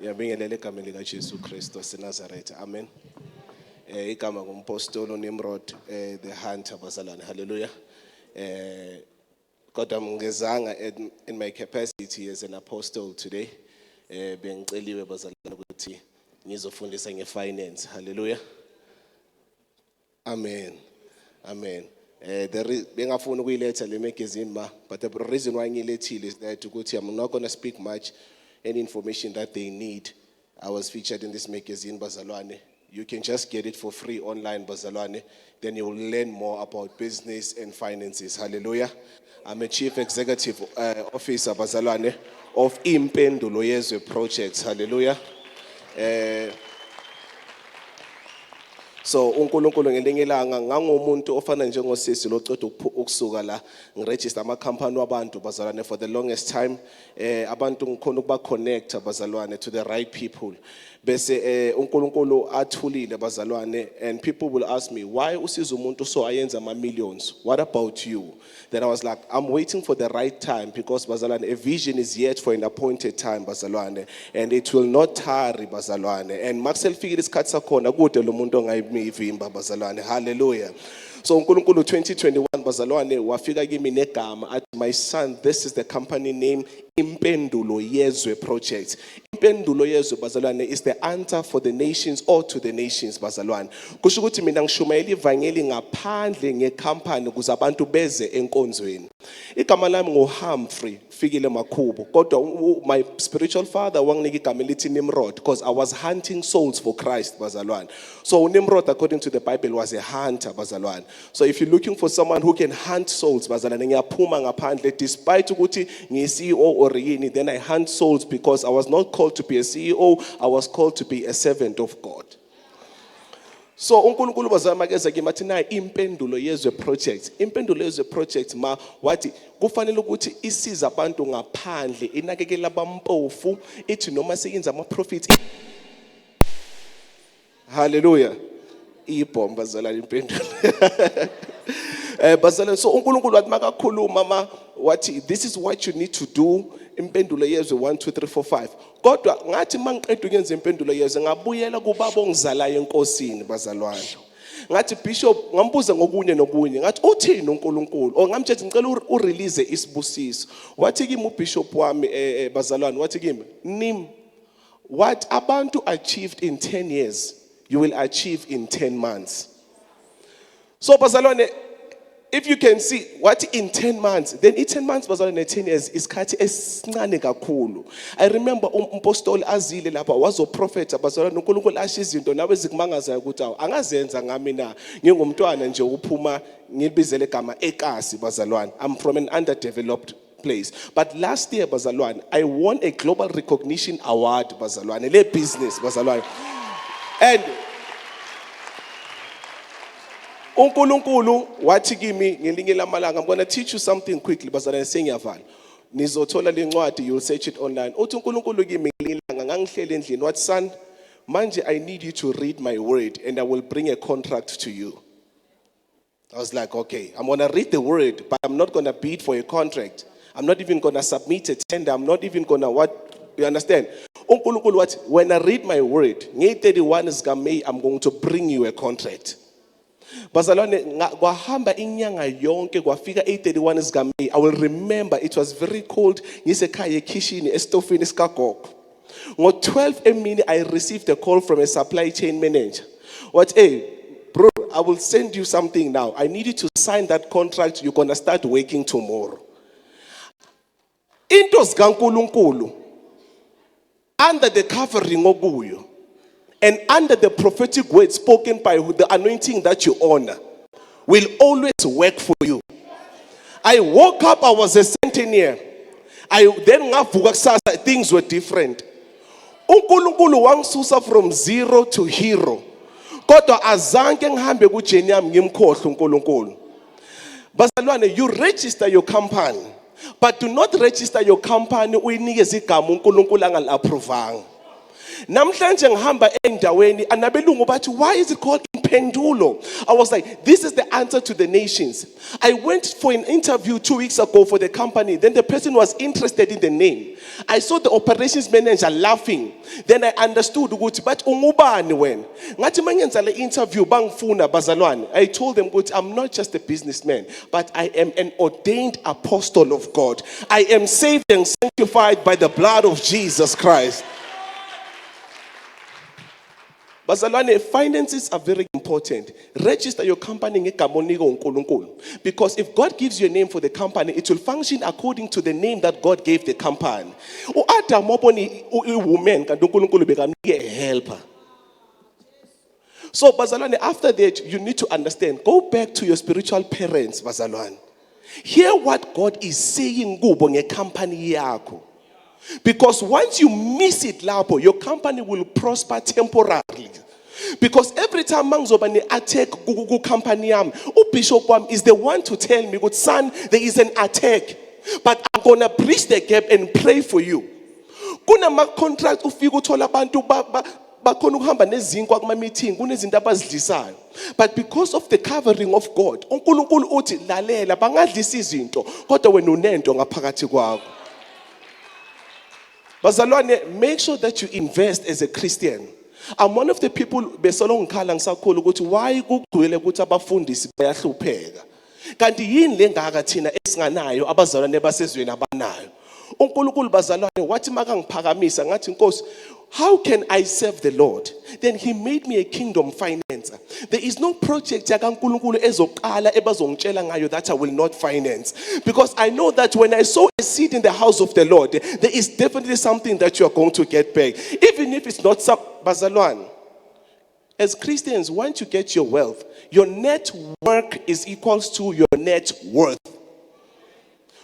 Ngiyabingelela egameni lika Jesu Kristu seNazaretha. Amen. Igama ngumpostoli uNimrod the hunter bazalwane. Hallelujah. Kodwa ngezanga in my capacity as an apostle today. Bengiceliwe bazalwane ukuthi ngizofundisa ngefinance. Hallelujah. Amen. Amen. Bengafuna ukuyiletha le magazine but the reason why ngilethile is that ukuthi I'm not going to speak much. Any information that they need. I was featured in this magazine, Bazalwane. You can just get it for free online, Bazalwane. Then you will learn more about business and finances. Hallelujah. I'm a chief executive officer, Bazalwane, of Impendulo Yezwe Projects. Hallelujah. So uNkulunkulu ngelinye ilanga ngangumuntu ofana njengosisi loceda ukusuka la ngiregister ama company wabantu bazalwane for the longest time abantu ngikhona ukuba connect bazalwane to the right people bese uNkulunkulu athulile bazalwane and people will ask me why usiza umuntu so ayenza ama millions, what about you? Then I was like, I'm waiting for the right time because bazalwane a vision is yet for an appointed time bazalwane and it will not tarry bazalwane and makuselfikile isikhathi sakhona kude lo muntu ongayimivimba bazalwane. Hallelujah. So uNkulunkulu 2021 bazalwane wafika kimi negama athi, my son, this is the company name Impendulo Yezwe Project. Impendulo Yezwe bazalwane is the answer for the nations or to the nations bazalwane. Kusho ukuthi mina ngishumayela ivangeli ngaphandle ngecompany ukuze abantu beze enkonzweni. Igama lami ngoHumphrey Fikile Makhubo. Kodwa my spiritual father wanginika igama elithi Nimrod because I was hunting souls for Christ bazalwane. So Nimrod according to the Bible was a hunter bazalwane. So if you're looking for someone who can hunt souls bazalwane ngiyaphuma ngaphandle despite ukuthi ngiyi-CEO or yini, then I hunt souls because I was not called to be a CEO, I was called to be a servant of God. So uNkulunkulu bazamakeza kimi athi nayi Impendulo Yezwe Project. Impendulo Yezwe Project wathi kufanele ukuthi isiza abantu ngaphandle inakekela abampofu ithi noma seyenza ama profits. Hallelujah. Ibhomba zala impendulo. Bazalwane, so uNkulunkulu wathi makakhuluma wathi this is what you need to do. Impendulo Yezwe 1 2 3 4 5. Kodwa ngathi mangiqeda ukwenza impendulo yezwe ngabuyela kubaba ongizalayo enkosini bazalwane. Ngathi Bishop ngambuza ngokunye nokunye ngathi uthini uNkulunkulu ngamtshela ngicela urelease isibusiso. Wathi kimi uBishop wami bazalwane wathi kimi Nim, what abantu achieved in 10 years you will achieve in 10 months. So bazalwane, if you can see what in 10 months, then in 10 months bazalwane 10 years isikhathi esincane kakhulu. I remember umpostoli azile lapha wazoprofeta bazalwane uNkulunkulu asho izinto nawe zikumangazayo ukuthi angazenza ngami na ngingumntwana nje uphuma ngibizele igama ekasi bazalwane. I'm from an underdeveloped place. But last year bazalwane I won a global recognition award bazalwane le business bazalwane. And uNkulunkulu wathi kimi ngelinye lamalanga, I'm going to teach you something quickly bazalwane sengiyavala. Nizothola lencwadi, you'll search it online. Uthi uNkulunkulu kimi ngelinye langa ngangihlele endlini wathi son, manje I need you to read my word and I will bring a contract to you. I was like, okay, I'm going to read the word but I'm not going to bid for a contract. I'm not even going to submit a tender. I'm not even going to what, you understand? uNkulunkulu wathi when I read my word, nge-31 May I'm going to bring you a contract. Bazalwane kwahamba inyanga yonke kwafika 31 May. I will remember it was very cold ngisekhaya ekitchen estofini sikagogo. Ngo-12 emini I received a call from a supply chain manager. What, hey bro, I will send you something now. I need you to sign that contract. You're going to start working tomorrow. Into zikaNkulunkulu under the covering okuyo and under the prophetic word spoken by the anointing that you honor will always work for you. I woke up, I was a centennial. Then things were different. uNkulunkulu wangisusa from zero to hero. Kodwa azange ngihambe kujeni yami ngimkhohle uNkulunkulu. Bazalwane, you register your company, but do not register your company uyinikeze igama uNkulunkulu angaliapprovanga. Namhlanje ngihamba endaweni anabelungu bathi, why is it called Impendulo? I was like, this is the answer to the nations. I went for an interview 2 weeks ago for the company. Then the person was interested in the name. I saw the operations manager laughing. Then I understood ukuthi but ungubani wena? Ngathi mangenza le interview bangifuna bazalwane. I told them ukuthi I'm not just a businessman, but I am an ordained apostle of God. I am saved and sanctified by the blood of Jesus Christ. Bazalwane, finances are very important. Register your company ngegama onika uNkulunkulu. Because if God gives you a name for the company, it will function according to the name that God gave the company. U-Adam wabona i-woman kanti uNkulunkulu bekamnike a helper. So bazalwane, after that, you need to understand. Go back to your spiritual parents, bazalwane. Hear what God is saying kubo ngecompany yakho. Because once you miss it, lapho, your company will prosper temporarily. Because every time mangizoba ne-attack ku company yami, uBishop wami is the one to tell me, good son, there is an attack, but I'm gonna bridge the gap and pray for you. Kunama contract ufika uthola abantu bakhona ukuhamba nezinkwa kuma meeting, kunezinto abazidlisayo. But because of the covering of God, uNkulunkulu uthi lalela bangadlisa izinto, kodwa wena unento ngaphakathi kwakho. Bazalwane, make sure that you invest as a Christian. I'm one of the people besolong ngikhala ngisakhulu ukuthi why kugcwele ukuthi abafundisi bayahlupheka. Kanti yini lengaka thina esinganayo abazalwane basezweni abanayo. uNkulunkulu bazalwane wathi makangiphakamisa ngathi Nkosi, how can I serve the Lord? Then he made me a kingdom financer. There is no project yakaNkulunkulu ezoqala ebazongitshela ngayo that I will not finance. Because I know that when I sow a seed in the house of the Lord, there is definitely something that you are going to get back. Even if it's not some bazalwane. As Christians, once you get your wealth, your net worth is equals to your net worth.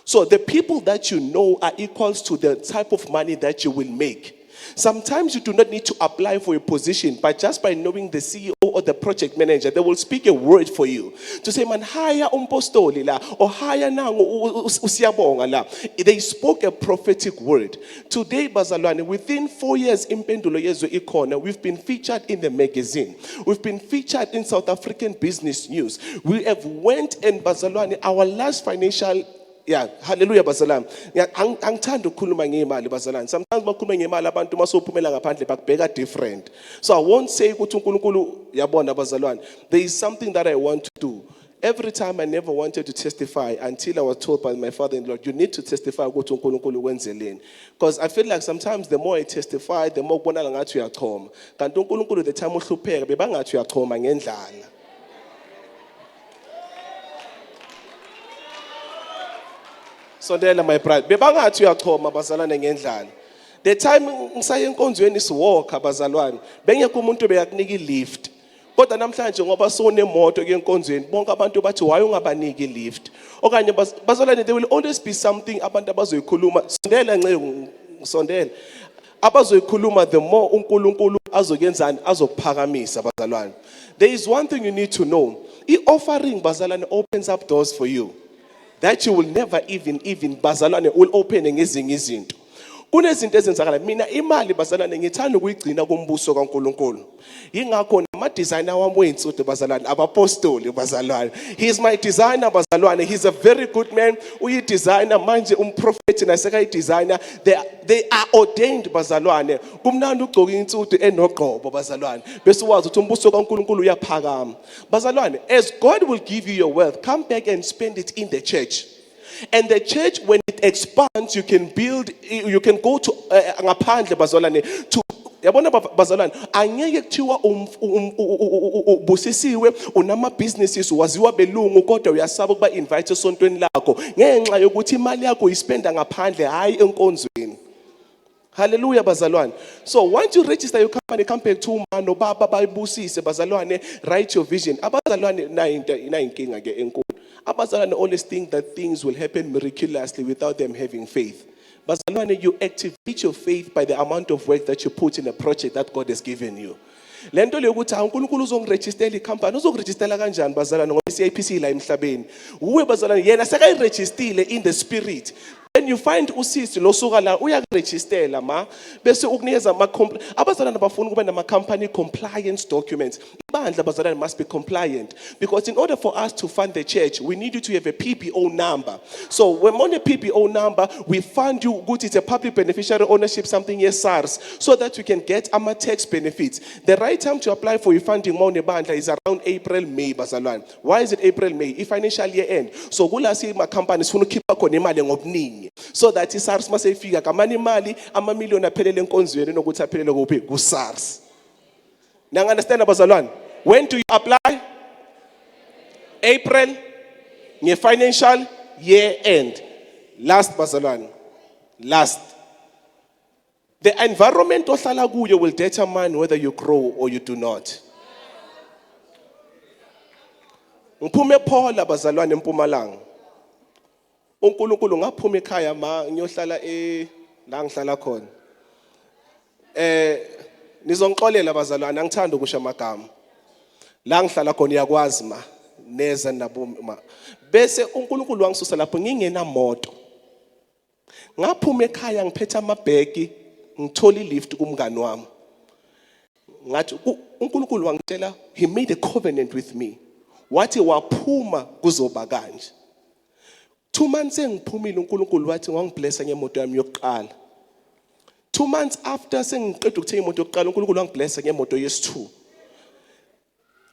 So the people that you know are equals to the type of money that you will make. Sometimes you do not need to apply for a position, but just by knowing the CEO or the project manager, they will speak a word for you. To say, man, hire umpostoli la, or hire nangu usiyabonga la. They spoke a prophetic word. Today, bazalwane, within 4 years, Impendulo Yezwe Ikhona, we've been featured in the magazine. We've been featured in South African Business News. We have went and bazalwane, our last financial. Yeah, hallelujah bazalam. Yeah, angithanda ukukhuluma ngemali bazalan. Sometimes bakhuluma ngemali abantu masophumela ngaphandle bakubheka different. So I won't say ukuthi uNkulunkulu yabona bazalwane. There is something that I want to do. Every time I never wanted to testify until I was told by my father-in-law, you need to testify ukuthi uNkulunkulu wenzeleni. Because I feel like sometimes the more I testify, the more kubonakala ngathi uyachoma. Kanti uNkulunkulu the time uhlupheka bebangathi uyachoma ngendlala. Sondela my brother. Bebangathi uyachoma bazalwane ngendlala. The time ngisaye enkonzweni siwalka bazalwane. Bengekho umuntu beyakunika ilift. Kodwa namhlanje ngoba sonemoto ke enkonzweni bonke abantu bathi why ungabaniki ilift. Okanye bazalwane there will always be something abantu abazoyikhuluma. Sondela nceku sondela. Abazoyikhuluma the more uNkulunkulu azokenzani azokuphakamisa bazalwane. There is one thing you need to know. I-offering bazalwane opens up doors for you that you will never even bazalwane will open ngezinye izinto. Kunezinto ezenzakala mina imali bazalwane ngithanda ukuyigcina kumbuso kaNkulunkulu. Yingakho nama designer wami wensuthu bazalwane abapostoli bazalwane. He is my designer bazalwane. He's a very good man. Uyi designer manje umprofeti naseka designer. They are ordained bazalwane. Kumnandi ugcoka insuthu enogqobo bazalwane. Bese wazi ukuthi umbuso kaNkulunkulu uyaphakama. Bazalwane, as God will give you your wealth, come back and spend it in the church. And the church, when it expands, you can go to ngaphandle bazalwane to yabona bazalwane angeke kuthiwa busisiwe unama businesses waziwa belungu kodwa uyasaba ukuba invite esontweni lakho ngenxa yokuthi imali yakho ispenda ngaphandle hayi enkonzweni. Hallelujah bazalwane. So once you register your company, come back to umano baba bayibusise bazalwane, write your vision. Abazalwane na inkinga ke enkulu. Abazalwane always think that things will happen miraculously without them having faith. Bazalwane, you activate your faith by the amount of work that you put in a project that God has given you. Lento leyokuthi uNkulunkulu uzongiregistela icompany uzokuregistela kanjani bazalwane ngoba CIPC la emhlabeni. Uwe bazalwane yena sekayiregistile in the spirit. When when you find usisi losuka la uyaregistela ma bese ukunikeza abazalwane bafuna ukuba nama company compliance documents. Ibandla abazalwane must be compliant, because in order for us to fund the church we need you to have a PPO number. So when on a PPO number we fund you good, it's a public beneficiary ownership something, yes, SARS, so that we can get our tax benefits. The right time to apply for your funding money bandla is around April, May, bazalwane. Why is it April, May? If financial year end. So kulasi ma companies funa ukukhipha khona imali ngobuningi, so that iSARS mase ifika kamani imali ama-million aphelele enkonzweni nokuthi aphelele kuphi ku-SARS. Now understand bazalwane? When do you apply? April, nge financial year end. Last bazalwane. Last. The environment ohlala kuyo will determine whether you grow or you do not. Ngiphume Paul abazalwane eMpumalanga. uNkulunkulu ngaphuma ekhaya ma ngiyohlala la ngihlala khona. Nizongixolela abazalwane angithanda ukusho amagama. La ngihlala khona yakwazi ma neza naboma. Bese uNkulunkulu wangisusa lapho ngingena moto. Ngaphuma ekhaya ngiphethe amabheki ngithola ilift kumngani wami. Ngathi uNkulunkulu wangitshela he made a covenant with me. Wathi waphuma kuzoba kanje. 2 months engiphumile uNkulunkulu wathi wangiblessa ngemoto yami yokuqala. 2 months after sengiqeda ukuthenga imoto yokuqala uNkulunkulu wangiblessa ngemoto yesi2.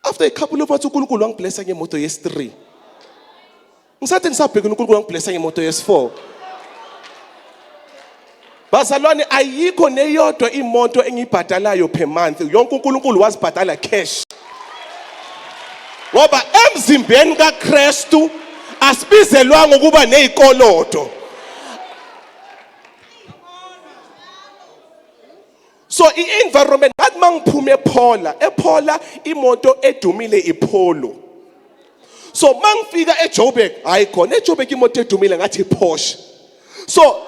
After a couple of months uNkulunkulu wangiblessa ngemoto yesi3. Ngisathi ngisabheka uNkulunkulu wangiblessa ngemoto yesi4. Bazalwane ayikho neyodwa imoto engibhadalayo per month. Yonke uNkulunkulu wazibhadala cash. Ngoba emzimbeni kaKristu asibizelwanga ukuba nezikolodo. So i-environment ngathi mangiphume ePola imoto edumile iPolo. So mangifika eJoburg hayi khona eJoburg imoto edumile ngathi iPorsche. So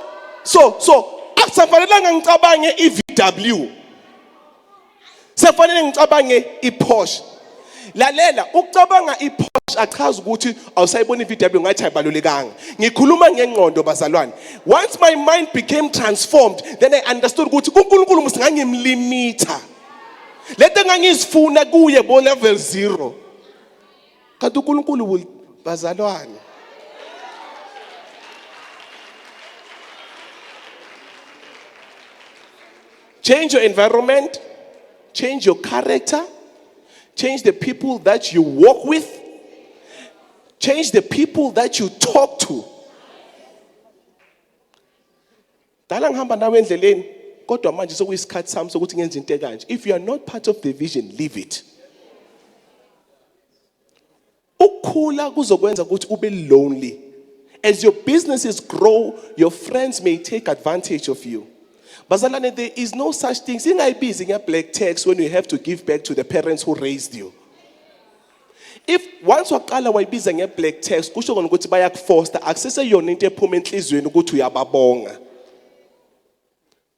akusafanelanga ngicabange iVW. Safanele ngicabange iPorsche. Lalela ukucabanga iPorsche achaza ukuthi awusayibona iVW ngathi ayibalulekanga. Ngikhuluma ngengqondo bazalwane. Once my mind became transformed, then I understood ukuthi uNkulunkulu musingangimlimiter. Lethe ngangizifuna kuye bo level 0. Kanti uNkulunkulu bazalwane. Change your environment, change your character, change the people that you walk with, change the people that you talk to. Dala ngihamba nawe endleleni kodwa manje sokuyisikhathi sami sokuthi ngenze into ekanje. If you are not part of the vision, leave it. Ukukhula kuzokwenza ukuthi ube lonely. As your businesses grow, your friends may take advantage of you. Bazalwane, there is no such thing. Singayibizi nge-black tax when you have to give back to the parents who raised you. If once waqala wayibiza nge-black tax, kusho kona ukuthi bayakufoster, akusese yona into ephuma enhlizweni ukuthi uyababonga.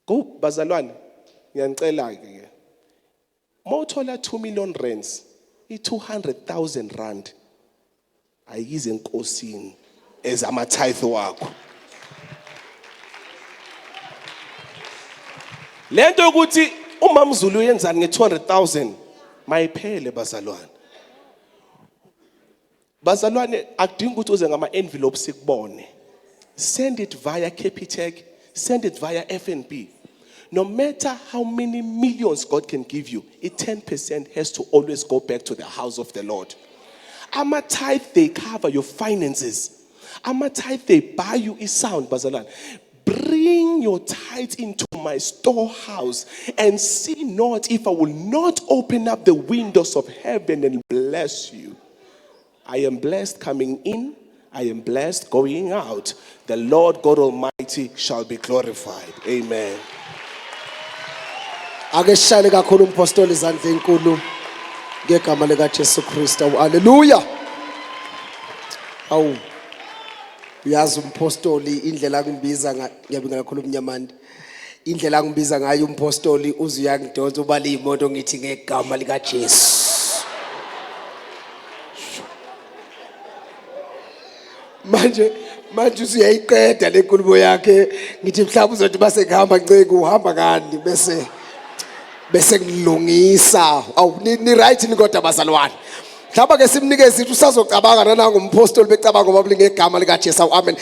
Go bazalwane, ngiyanicela ke. Mawuthola 2 million rands, i200,000 rand ayize enkosini ezama-tithe wakho. Lento yokuthi uMamzulu uyenzani nge200,000 mayiphele bazalwane. Bazalwane akudingi ukuthi uze ngama envelopes sikubone. Send it via Capitec, send it via FNB. No matter how many millions God can give you, 10% has to always go back to the house of the Lord. Ama tithe they cover your finances. Ama tithe they buy you is sound bazalwane. Bring your tithe into my storehouse and see not if I will not open up the windows of heaven and bless you. I am blessed coming in. I am blessed going out. The Lord God Almighty shall be glorified. Amen. Ake shale kakhulu umpostoli izandla enkulu ngegama lika Jesu Kristu. Hallelujah. Awu. Uyazi umpostoli indlela ngibiza ngiyabinga kakhulu uMnyamandi. Indlela ngibiza ngayo umpostoli uzuyangidonsa ubali imoto ngithi ngegama lika Jesu. Manje manje usuyayiqeda le nkulumo yakhe ngithi mhlawumbe uzothi base kuhamba nceke uhamba ngani bese ngilungisa awu ni right ni kodwa bazalwane mhlawumbe ke simnikeze ukuthi usazocabanga nanangu umpostoli becabanga ngoba ngegama lika Jesu amen